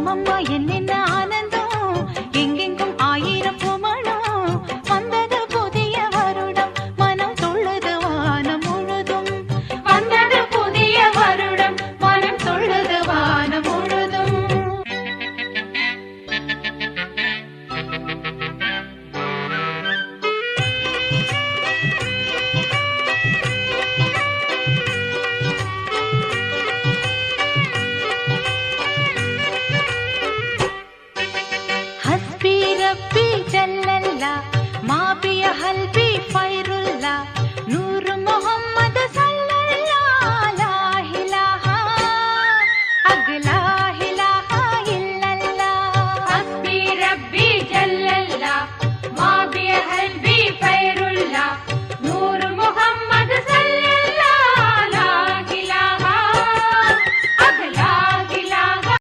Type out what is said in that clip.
அம்மம்மா என்னென்ன ஆனந்தம், எங்கெங்கும் ஆயிரம் பூமணம். வந்தது புதிய வருடம், மனம் துள்ளுது வானம் முழுதும். வந்தது புதிய வருடம், மனம் துள்ளுது வானம் முழுதும். हस्बी रब्बी जल्लल्ला, माँ भी हल्बी